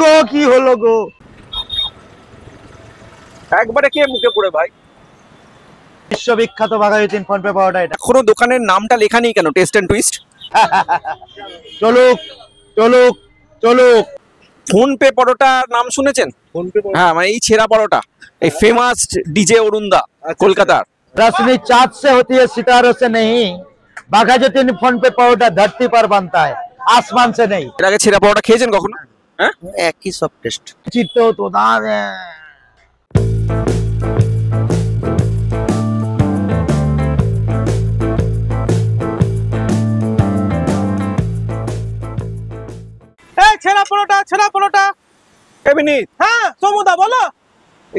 গো কি হলো গো, একবারে কে মুখে পড়ে ভাই। বিশ্ববিখ্যাত বাঘাযতীন ফোন পে পাওয়াটা এটা। এখনো দোকানের নামটা লেখা নেই কেন? Test and twist. চলুক চলুক চলুক। ফোন পে পরোটা নাম শুনেছেন? হ্যাঁ, মানে এই ছেঁড়া পরোটা, এই ফেমাস ডিজে অরুণদা কলকাতার। रसनी चाँद से होती है सितारों से नहीं, बाघाযতীন फोन पे पाउडर धरती पर बनता है आसमान से नहीं। এর আগে ছেঁড়া পরোটা খেয়েছেন কখনো? হ্যাঁ, একই সব টেস্ট। চিত্তো তো দাম ছেঁড়া পরোটা এমনি। হ্যাঁ সমুদা বলো,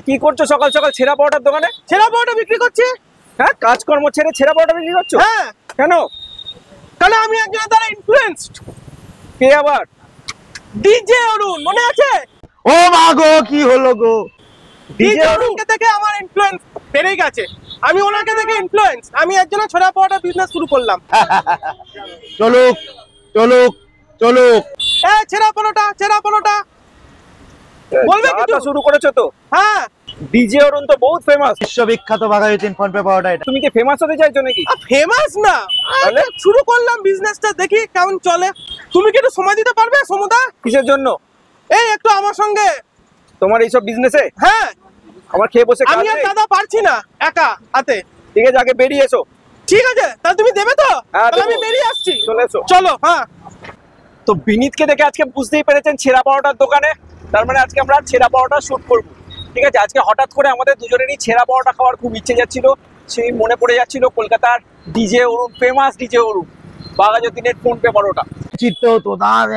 কি করছো সকাল সকাল ছেঁড়া পরোটার দোকানে? ছেঁড়া পরোটা বিক্রি করছি। হ্যাঁ, কাজকর্ম ছেড়ে ছেঁড়া পরোটা বিক্রি করছো? হ্যাঁ। কেন? কারণ আমি একজনের দ্বারা ইনফ্লুয়েন্সড। কে আবার? ডিজে অরুণ, মনে আছে? ও মা গো কি হলো গো, ডিজে অরুণকে দেখে আমার ইনফ্লুয়েন্স বেড়ে গেছে। আমি ওনাকে দেখে ইনফ্লুয়েন্স, আমি একজনের ছেঁড়া পরোটা বিজনেস শুরু করলাম। চলুক চলুক চলুক। ছেঁড়া পরোটা বলবে কিছু শুরু করেছো তো? হ্যাঁ, ডিজে অরুণ তো বহুত ফেমাস। বিশ্ববিখ্যাত বাঘাযতীন ফোন পে পাওয়াটা এটা। তুমি কি ফেমাস হতে চাইছো নাকি? ফেমাস না, তাহলে শুরু করলাম বিজনেসটা, দেখি কেমন চলে। তুমি কি একটু সময় দিতে পারবে সমুদা? কিসের জন্য? এই একটু আমার সঙ্গে। তোমার এইসব বিজনেসে? হ্যাঁ। আমার খেয়ে বসে আমি আর দাদা পারছি না একা হাতে। ঠিক আছে, আগে বেরিয়ে এসো। ঠিক আছে, তাহলে তুমি দেবে তো? তাহলে আমি বেরিয়ে আসছি। চলে এসো। চলো। হ্যাঁ, তো বিনীতকে দেখে আজকে বুঝতেই পেরেছেন ছেঁড়া পরোটার দোকানে। তার মানে আজকে আমরা ছেঁড়া পরোটা শুট করব। ঠিক আছে, আজকে হঠাৎ করে আমাদের দুজনেরই ছেঁড়া পরোটা খাওয়ার খুব ইচ্ছে যাচ্ছিল। সেই মনে পড়ে যাচ্ছিল কলকাতার ডিজে অরুণ, ফেমাস ডিজে অরুণ, বাঘাযতীনের ফোন পে পরোটা। চিত্তো তো দাম।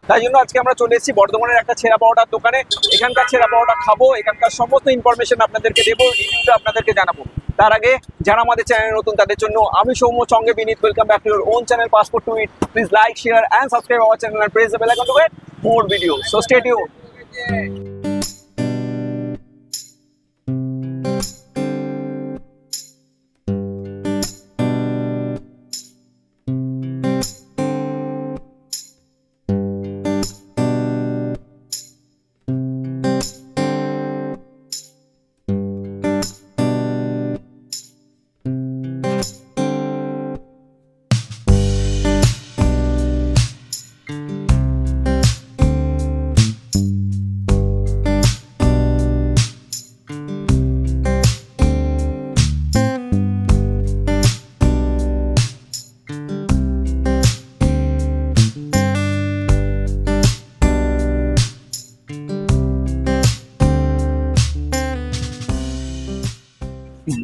তাই জন্য আজকে আমরা চলে এসেছি বর্ধমানের একটা ছেঁড়া পরোটার দোকানে। এখানকার ছেঁড়া পরোটা খাবো, এখানকার সমস্ত ইনফরমেশন আপনাদেরকে দেবো, রিভিউটা আপনাদেরকে জানাবো। তার আগে যারা আমাদের চ্যানেলে নতুন তাদের জন্য আমি সৌম্য, সঙ্গে Vineet. Welcome back to your own channel passport to eat. Please like, share and subscribe our channel and press the bell icon to get more videos. So stay tuned.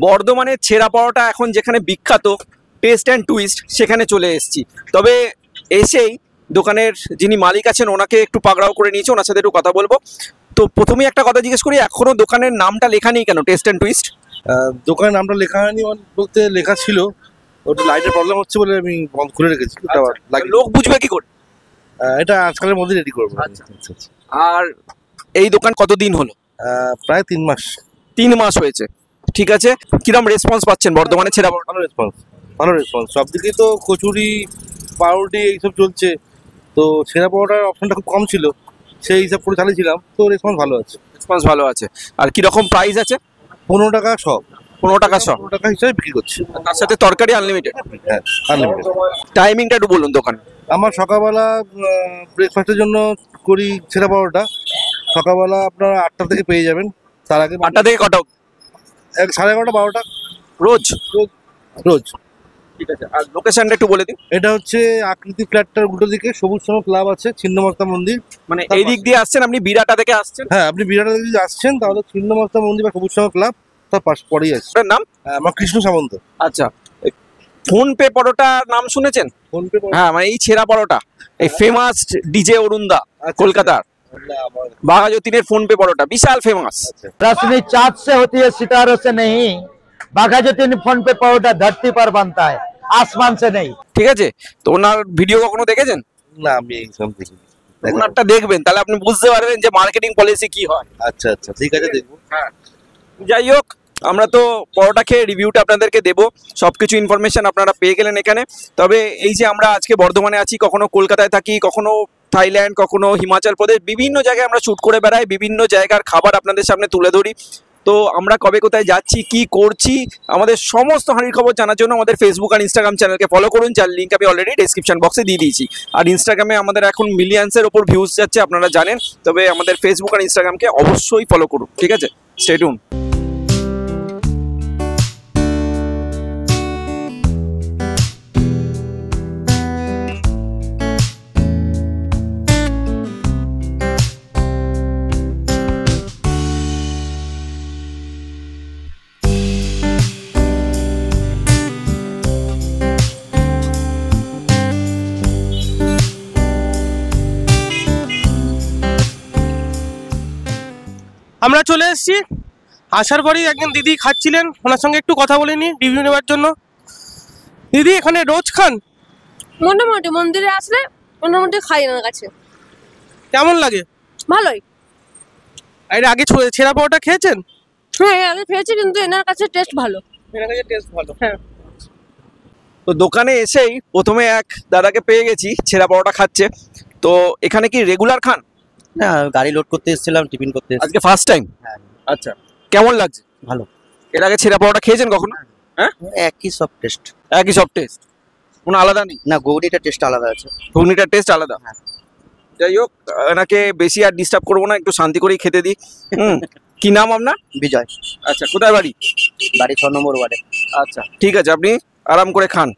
বর্ধমানের ছেঁড়া পরোটা এখন যেখানে বিখ্যাত, টেস্ট অ্যান্ড টুইস্ট, সেখানে চলে এসেছি। তবে এসেই দোকানের যিনি মালিক আছেন ওনাকে একটু পাকড়াও করে নিয়েছে, ওনার সাথে একটু কথা বলবো। তো প্রথমেই একটা কথা জিজ্ঞেস করি, এখনো দোকানের নামটা লেখা নেই কেন টেস্ট অ্যান্ড টুইস্ট? দোকানের নামটা লেখা হয়নি বলতে, লেখা ছিল, ওটা লাইটের প্রবলেম হচ্ছে বলে আমি বন্ধ খুলে রেখেছি। লোক বুঝবে কি করে? এটা আজকালের মধ্যে রেডি করবো। আর এই দোকান কতদিন হলো? প্রায় 3 মাস। 3 মাস হয়েছে। ঠিক আছে, কিরম রেসপন্স পাচ্ছেন বর্ধমানে ছেঁড়া পরোটা? ভালো রেসপন্স সব দিকেই। তো কচুরি, পাউরুটি এইসব চলছে, তো ছেঁড়া পরোটার অপশনটা খুব কম ছিল, সেই হিসাব করে চালিয়েছিলাম, তো রেসপন্স ভালো আছে। ভালো আছে। আর কিরকম প্রাইস আছে? 15 টাকা সব। 15 টাকা সব? 15 টাকা হিসাবে বিক্রি করছি। তার সাথে তরকারি আনলিমিটেড? হ্যাঁ, আনলিমিটেড। টাইমিংটা একটু বলুন দোকান। আমার সকালবেলা ব্রেকফাস্টের জন্য করি ছেঁড়া পরোটা। সকালবেলা আপনারা 8টা থেকে পেয়ে যাবেন। তার আগে 8টা থেকে কটা? 11:30, 12টা রোজ? রোজ। ঠিক আছে, আর লোকেশনটা একটু বলে দিন। এটা হচ্ছে আকৃতি ফ্ল্যাটটার উল্টো দিকে সবুজ সংঘ ক্লাব আছে, ছিন্নমস্তা মন্দির। মানে এই দিক দিয়ে আসছেন আপনি, বিরাটা থেকে আসছেন? হ্যাঁ, আপনি বিরাটা থেকে যদি আসছেন তাহলে ছিন্নমস্তা মন্দির বা সবুজ সংঘ ক্লাব তার পাশ পরেই আছে। আপনার নাম? আমার কৃষ্ণ সামন্ত। আচ্ছা, ফোন পে পরোটা নাম শুনেছেন? Phone pay? হ্যাঁ, মানে এই ছেঁড়া পরোটা, এই ফেমাস ডিজে অরুণদা কলকাতার, বাঘাযতীনের ফোন পে পরোটা বিশাল ফেমাস। रसनी चाँद से होती है सितारों से नहीं, बाघाযতীন फोन पे पाउडर धरती पर बनता है आसमान से नहीं। ঠিক আছে, তো ওনার ভিডিও কখনো দেখেছেন? না, আমি এইসব দেখিনি। ওনারটা দেখবেন, তাহলে আপনি বুঝতে পারবেন যে মার্কেটিং পলিসি কি হয়। আচ্ছা আচ্ছা, ঠিক আছে, দেখবো। হ্যাঁ, যাই হোক, আমরা তো পরোটা খেয়ে রিভিউটা আপনাদেরকে দেবো, সবকিছু ইনফরমেশন আপনারা পেয়ে গেলেন এখানে। তবে এই যে আমরা আজকে বর্ধমানে আছি, কখনো কলকাতায় থাকি, কখনো থাইল্যান্ড, কখনো হিমাচল প্রদেশ, বিভিন্ন জায়গায় আমরা শ্যুট করে বেড়াই, বিভিন্ন জায়গার খাবার আপনাদের সামনে তুলে ধরি। তো আমরা কবে কোথায় যাচ্ছি, কি করছি, আমাদের সমস্ত হাঁড়ির খবর জানার জন্য আমাদের ফেসবুক আর ইনস্টাগ্রাম চ্যানেলকে ফলো করুন, যার লিঙ্ক আমি অলরেডি ডেসক্রিপশন বক্সে দিয়ে দিয়েছি। আর ইনস্টাগ্রামে আমাদের এখন মিলিয়ন্সের ওপর ভিউজ যাচ্ছে, আপনারা জানেন। তবে আমাদের ফেসবুক আর ইনস্টাগ্রামকে অবশ্যই ফলো করুন, ঠিক আছে? Stay tune. আমরা চলে এসেছি। আসার পরেই একজন দিদি খাচ্ছিলেন, ওনার সঙ্গে একটু কথা বলে নি রিভিউ নেওয়ার জন্য। দিদি এখানে রোজ খান? মোটামুটি মন্দিরে আসলে মোটামুটি খাই আমার কাছে, কেমন লাগে? ভালোই। এর আগে ছেঁড়া পাওয়াটা খেয়েছেন? হ্যাঁ আগে খেয়েছি, কিন্তু এনার কাছে টেস্ট ভালো। এর কাছে টেস্ট ভালো। হ্যাঁ। তো দোকানে এসেই প্রথমে এক দাদাকে পেয়ে গেছি, ছেঁড়া পরোটা খাচ্ছে। তো এখানে কি রেগুলার খান? না, গাড়ি লোড করতে এসেছিলাম, টিফিন করতে এসেছিলাম। আজকে ফার্স্ট টাইম? হ্যাঁ। আচ্ছা, কেমন লাগছে? ভালো। এর আগে ছেঁড়া পরোটা খেয়েছেন কখনো? হ্যাঁ, একই সব টেস্ট। একই সব টেস্ট, কোনো আলাদা নেই? না, ঘুগনিটা টেস্ট আলাদা আছে। ঘুগনিটার টেস্ট আলাদা। হ্যাঁ। যাই হোক, এনাকে বেশি আর ডিস্টার্ব করবো না, একটু শান্তি করেই খেতে দিই। কি নাম আপনার? বিজয়। আচ্ছা, কোথায় বাড়ি? বাড়ি 6 নম্বর ওয়ার্ডে। আচ্ছা, ঠিক আছে, আপনি আরাম করে খান।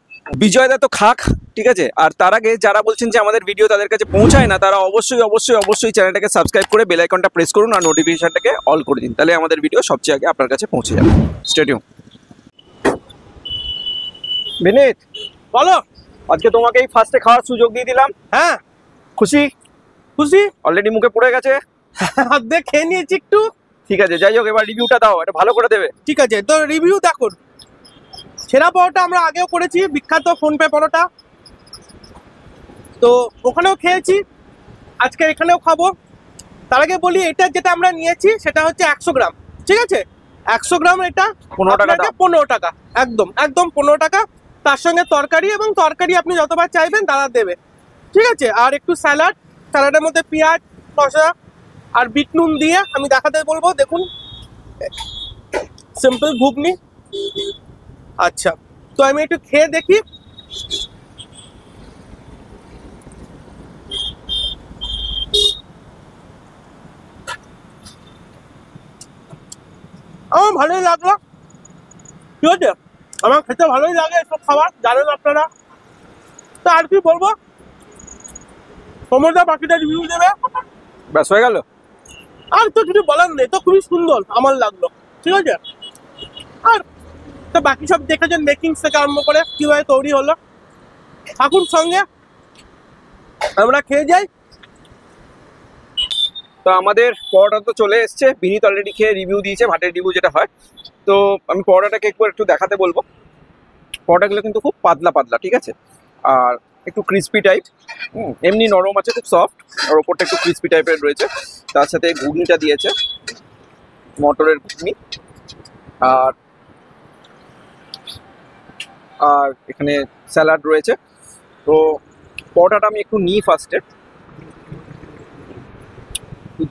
বিজয়দা তো খাক, ঠিক আছে। আর তার আগে যারা বলছেন যে আমাদের ভিডিও তাদের কাছে পৌঁছায় না, তারা অবশ্যই অবশ্যই অবশ্যই চ্যানেলটাকে সাবস্ক্রাইব করে বেল আইকনটা প্রেস করুন আর নোটিফিকেশনটাকে অল করে দিন, তাহলে আমাদের ভিডিও সবচেয়ে আগে আপনার কাছে পৌঁছে যাবে। Stay tune. বিনীত, বলো। আজকে তোমাকে এই ফার্স্টে খাওয়ার সুযোগ দিয়ে দিলাম। হ্যাঁ, খুশি? খুশি। অলরেডি মুখে পড়ে গেছে। অর্ধেক খেয়ে নিয়েছি একটু। ঠিক আছে, যাই হোক, এবার রিভিউটা দাও, এটা ভালো করে দেবে। ঠিক আছে, তো রিভিউ দেখুন। ছেঁড়া পরোটা আমরা আগেও করেছি, বিখ্যাত ফোনপে পরোটা, তো ওখানেও খেয়েছি, আজকে এখানেও খাবো। তার আগে বলি, এটা যেটা আমরা নিয়েছি সেটা হচ্ছে 100 গ্রাম, ঠিক আছে? 100 গ্রাম এটা 15 টাকা দাম। 15 টাকা, একদম একদম 15 টাকা। তার সঙ্গে তরকারি, এবং তরকারি আপনি যতবার চাইবেন তারা দেবে, ঠিক আছে? আর একটু স্যালাড, স্যালাডের মধ্যে পেঁয়াজ শসা আর বিট নুন দিয়ে আমি দেখাতে বলবো। দেখুন, সিম্পল ঘুগনি। আচ্ছা, তো আমি একটু খেয়ে দেখি। আমার ভালোই লাগলো, ঠিক আছে? আমার খেতে ভালোই লাগে এসব খাবার, জানেন আপনারা। তো আর কি বলবো, সমুদ্র বাকিটা রিভিউ দেবে, ব্যাস হয়ে গেল। আর তো কিছু বলার নেই, তো খুবই সুন্দর আমার লাগলো, ঠিক আছে? আর তো বাকি সব দেখেছেন, মেকিং থেকে আরম্ভ করে কিভাবে তৈরি হলো। থাকুন সঙ্গে, আমরা খেয়ে যাই। তো আমাদের পরোটা তো চলে এসছে, বিনীত অলরেডি খেয়ে রিভিউ দিয়েছে, ভাতের রিভিউ যেটা হয়। তো আমি পরোটাটাকে একটু দেখাতে বলবো। পরোটাগুলো কিন্তু খুব পাতলা পাতলা, ঠিক আছে? আর একটু ক্রিস্পি টাইপ, এমনি নরম আছে, খুব সফট, আর ওপরটা একটু ক্রিস্পি টাইপের রয়েছে। তার সাথে ঘুগনিটা দিয়েছে, মটরের ঘুগনি। আর আর এখানে স্যালাড রয়েছে। তো পরোটাটা আমি একটু নিই ফার্স্টে,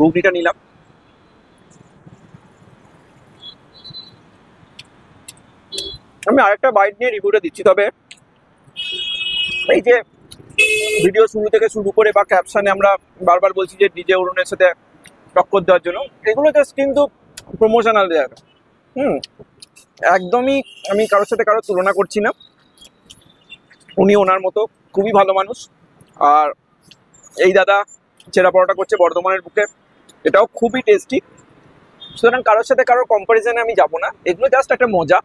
ঘুগনিটা নিলাম। আমি আরেকটা বাইট নিয়ে রিভিউটা দিচ্ছি। তবে এই যে ভিডিও শুরু থেকে শুরু করে বা ক্যাপশনে আমরা বারবার বলছি যে ডিজে অরুণের সাথে টক্কর দেওয়ার জন্য, এগুলো জাস্ট কিন্তু প্রমোশনাল জায়গা। একদমই আমি কারোর সাথে কারোর তুলনা করছি না, উনি ওনার মতো খুবই ভালো মানুষ। আর এই দাদা ছেঁড়া পরোটা করছে বর্ধমানের বুকে, এটাও খুবই টেস্টি। সুতরাং কারোর সাথে কারোর কম্পারিজনে আমি যাব না, এগুলো জাস্ট একটা মজা।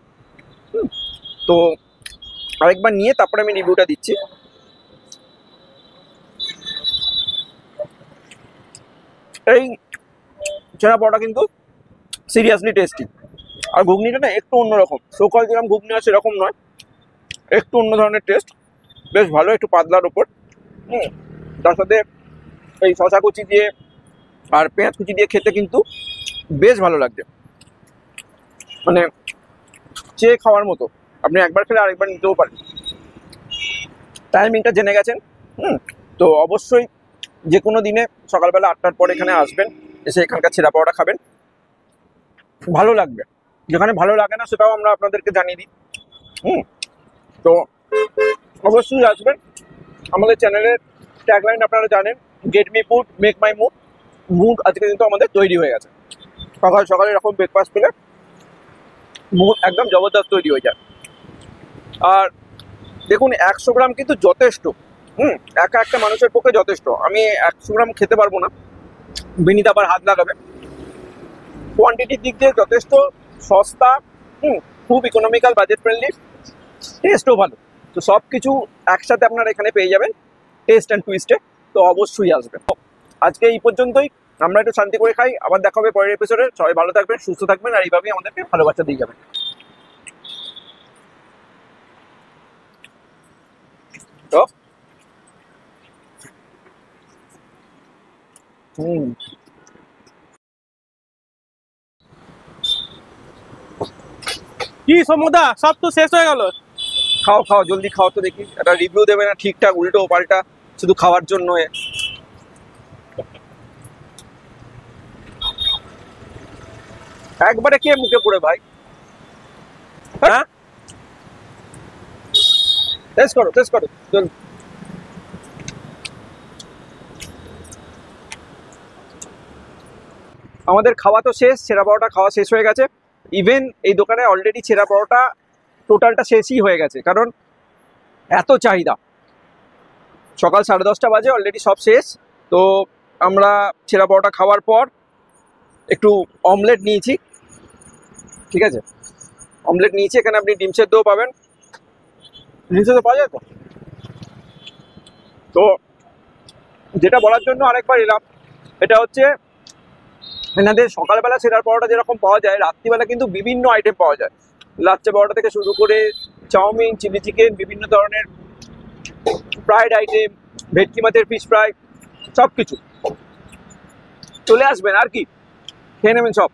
তো আরেকবার নিয়ে তারপরে আমি রিভিউটা দিচ্ছি। এই ছেঁড়া পরোটা কিন্তু সিরিয়াসলি টেস্টি। আর ঘুগনিটা না একটু অন্যরকম, সকাল যেরকম ঘুগনি হয় সেরকম নয়, একটু অন্য ধরনের টেস্ট, বেশ ভালো, একটু পাতলার ওপর। তার সাথে এই শশা কুচি দিয়ে আর পেঁয়াজ কুচি দিয়ে খেতে কিন্তু বেশ ভালো লাগছে, মানে চেয়ে খাওয়ার মতো। আপনি একবার খেলে আরেকবার নিতেও পারেন। টাইমিংটা জেনে গেছেন, তো অবশ্যই যে কোনো দিনে সকালবেলা 8টার পর এখানে আসবেন, এসে এখানকার ছেঁড়া পাওয়াটা খাবেন, ভালো লাগবে। যেখানে ভালো লাগে না সেটাও আমরা আপনাদেরকে জানিয়ে দিই। তো অবশ্যই আসবেন। আমাদের চ্যানেলের ট্যাগলাইন আপনারা জানেন, get me food make my mood. Mood আজকে কিন্তু আমাদের তৈরি হয়ে গেছে। সকাল সকালে এরকম ব্রেকফাস্ট পেলে মুড একদম জবরদস্ত তৈরি হয়ে যায়। আর দেখুন 100 গ্রাম কিন্তু যথেষ্ট। একা একটা মানুষের পক্ষে যথেষ্ট। আমি 100 গ্রাম খেতে পারবো না, বিনীত আবার হাত লাগাবে। কোয়ান্টিটির দিক দিয়ে যথেষ্ট সস্তা, খুব ইকোনমিক্যাল, বাজেট ফ্রেন্ডলি, টেস্টও ভালো। তো সব কিছু একসাথে আপনারা এখানে পেয়ে যাবেন টেস্ট অ্যান্ড টুইস্টে। তো অবশ্যই আসবেন। আজকে এই পর্যন্তই, আমরা একটু শান্তি করে খাই, আবার দেখা হবে পরের এপিসোডে। সবাই ভালো থাকবেন, সুস্থ থাকবেন, আর এইভাবেই আমাদেরকে ভালোবাসা দিয়ে যাবেন। তো কি সমুদা, সব তো শেষ হয়ে গেল। খাও খাও, জলদি খাও তো দেখি। একটা রিভিউ দেবে না ঠিকঠাক, উল্টো পাল্টা শুধু খাওয়ার জন্য। একবারে কে মুখে পড়ে ভাই? হ্যাঁ, টেস্ট করো চল। আমাদের খাওয়া তো শেষ, ছেঁড়া পাওয়াটা খাওয়া শেষ হয়ে গেছে। ইভেন এই দোকানে অলরেডি ছেঁড়া পাওয়াটা টোটালটা শেষই হয়ে গেছে, কারণ এত চাহিদা। সকাল 10:30 বাজে, অলরেডি সব শেষ। তো আমরা ছেঁড়া পাওয়াটা খাওয়ার পর একটু অমলেট নিয়েছি, ঠিক আছে? অমলেট নিয়েছি, এখানে আপনি ডিম সেদ্ধও পাবেন। ডিম সেদ্ধ পাওয়া যায় তো? তো যেটা বলার জন্য আরেকবার এলাম, এটা হচ্ছে এনাদের সকালবেলা ছেঁড়ার পাওয়াটা যেরকম পাওয়া যায়, রাত্রিবেলা কিন্তু বিভিন্ন আইটেম পাওয়া যায়। লাচ্চা পাওয়াটা থেকে শুরু করে চাউমিন, চিলি চিকেন, বিভিন্ন ধরনের ফ্রাইড আইটেম, ভেটকি মাছের ফিশ ফ্রাই, সব কিছু। চলে আসবেন, আর কি খেয়ে নেবেন সব।